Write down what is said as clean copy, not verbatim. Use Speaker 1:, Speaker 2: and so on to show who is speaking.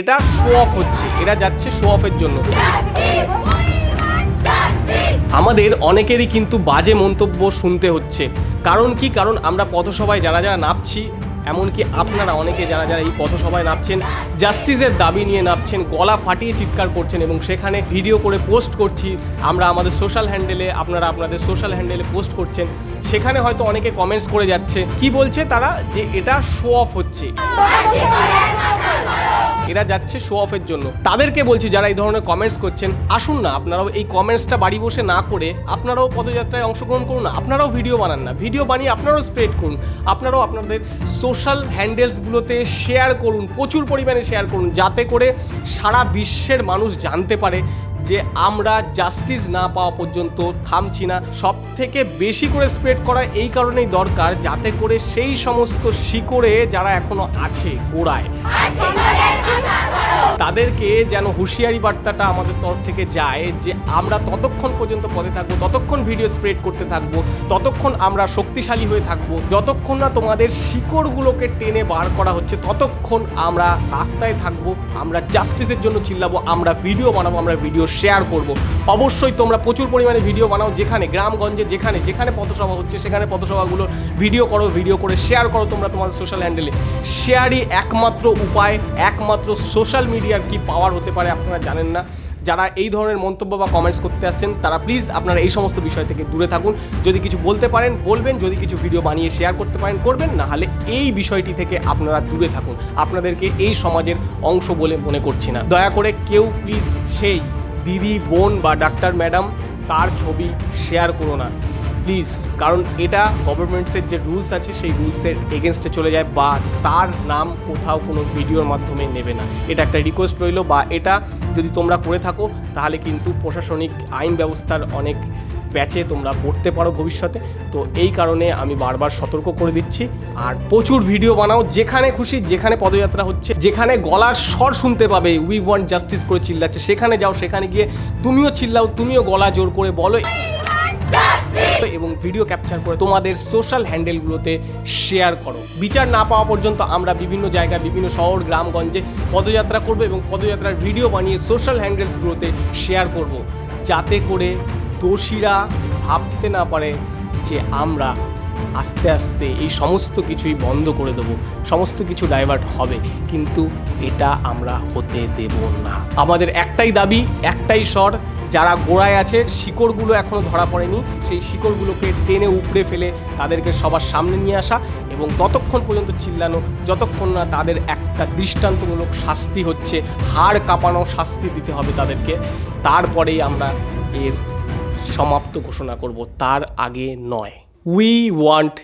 Speaker 1: এটা show off হচ্ছে, এরা যাচ্ছে শো অফের জন্য। আমাদের অনেকেরই কিন্তু বাজে মন্তব্য শুনতে হচ্ছে। কারণ কি? কারণ আমরা পথসভায় যারা যারা নামছি, এমনকি আপনারা অনেকে যারা যারা এই পথসভায় নামছেন, জাস্টিসের দাবি নিয়ে নামছেন, গলা ফাটিয়ে চিৎকার করছেন এবং সেখানে ভিডিও করে পোস্ট করছি আমরা আমাদের সোশ্যাল হ্যান্ডেলে, আপনারা আপনাদের সোশ্যাল হ্যান্ডেলে পোস্ট করছেন। সেখানে হয়তো অনেকে কমেন্টস করে যাচ্ছে, কি বলছে তারা? যে এটা শো অফ হচ্ছে, এরা যাচ্ছে শো অফের জন্য। তাদেরকে বলছি যারা এই ধরনের কমেন্টস করছেন, আসুন না আপনারাও এই কমেন্টসটা বাড়ি বসে না করে আপনারাও পদযাত্রায় অংশগ্রহণ করুন না, আপনারাও ভিডিও বানান না, ভিডিও বানিয়ে আপনারাও স্প্রেড করুন, আপনারাও আপনাদের সোশ্যাল হ্যান্ডেলসগুলোতে শেয়ার করুন, প্রচুর পরিমাণে শেয়ার করুন, যাতে করে সারা বিশ্বের মানুষ জানতে পারে যে আমরা জাস্টিস না পাওয়া পর্যন্ত থামছি না। সব থেকে বেশি করে স্প্রেড করা এই কারণেই দরকার, যাতে করে সেই সমস্ত শিকড়ে যারা এখনো আছে গোড়ায়, তাদেরকে যেন হুঁশিয়ারি বার্তাটা আমাদের তরফ থেকে যায় যে আমরা ততক্ষণ পর্যন্ত পথে থাকবো, ততক্ষণ ভিডিও স্প্রেড করতে থাকবো, ততক্ষণ আমরা শক্তিশালী হয়ে থাকবো, যতক্ষণ না তোমাদের শিকড়গুলোকে টেনে বার করা হচ্ছে ততক্ষণ আমরা রাস্তায় থাকবো, আমরা জাস্টিসের জন্য চিল্লাবো, আমরা ভিডিও বানাবো, আমরা ভিডিও শেয়ার করব। অবশ্যই তোমরা প্রচুর পরিমাণে ভিডিও বানাও, যেখানে গ্রামগঞ্জে যেখানে যেখানে পথসভা হচ্ছে সেখানে পথসভাগুলোর ভিডিও করো, ভিডিও করে শেয়ার করো তোমরা তোমাদের সোশ্যাল হ্যান্ডেলে। শেয়ারই একমাত্র উপায়, একমাত্র সোশ্যাল মিডিয়ার কি পাওয়ার হতে পারে আপনারা জানেন না। যারা এই ধরনের মন্তব্য বা কমেন্টস করতে আসছেন তারা প্লিজ আপনারা এই সমস্ত বিষয় থেকে দূরে থাকুন। যদি কিছু বলতে পারেন বলবেন, যদি কিছু ভিডিও বানিয়ে শেয়ার করতে পারেন করবেন, না হলে এই বিষয়টি থেকে আপনারা দূরে থাকুন। আপনাদেরকে এই সমাজের অংশ বলে মনে করছি না। দয়া করে কেউ প্লিজ সেই দিদি, বোন বা ডাক্তার ম্যাডাম তার ছবি শেয়ার করো না প্লিজ, কারণ এটা গভর্নমেন্টসের যে রুলস আছে সেই রুলসের এগেনস্টে চলে যায়, বা তার নাম কোথাও কোনো ভিডিওর মাধ্যমে নেবে না। এটা একটা রিকোয়েস্ট রইল, বা এটা যদি তোমরা করে থাকো তাহলে কিন্তু প্রশাসনিক আইন ব্যবস্থার অনেক প্যাচে তোমরা পড়তে পারো ভবিষ্যতে। তো এই কারণে আমি বারবার সতর্ক করে দিচ্ছি। আর প্রচুর ভিডিও বানাও, যেখানে খুশি, যেখানে পদযাত্রা হচ্ছে, যেখানে গলার স্বর শুনতে পাবে উই ওয়ান্ট জাস্টিস করে চিল্লাচ্ছে, সেখানে যাও, সেখানে গিয়ে তুমিও চিল্লাও, তুমিও গলা জোর করে বলো এবং ভিডিও ক্যাপচার করে তোমাদের সোশ্যাল হ্যান্ডেলগুলোতে শেয়ার করো। বিচার না পাওয়া পর্যন্ত আমরা বিভিন্ন জায়গায়, বিভিন্ন শহর গ্রামগঞ্জে পদযাত্রা করব এবং পদযাত্রার ভিডিও বানিয়ে সোশ্যাল হ্যান্ডেলসগুলোতে শেয়ার করব, যাতে করে দোষীরা ভাবতে না পারে যে আমরা আস্তে আস্তে এই সমস্ত কিছুই বন্ধ করে দেবো, সমস্ত কিছু ডাইভার্ট হবে, কিন্তু এটা আমরা হতে দেব না। আমাদের একটাই দাবি, একটাই স্বর, যারা গোড়ায় আছে, শিকড়গুলো এখনও ধরা পড়েনি, সেই শিকড়গুলোকে টেনে উপড়ে ফেলে তাদেরকে সবার সামনে নিয়ে আসা এবং ততক্ষণ পর্যন্ত চিল্লানো যতক্ষণ না তাদের একটা দৃষ্টান্তমূলক শাস্তি হচ্ছে, হাড় কাঁপানো শাস্তি দিতে হবে তাদেরকে। তারপরেই আমরা এর সমাপ্ত ঘোষণা করব, তার আগে নয়। We want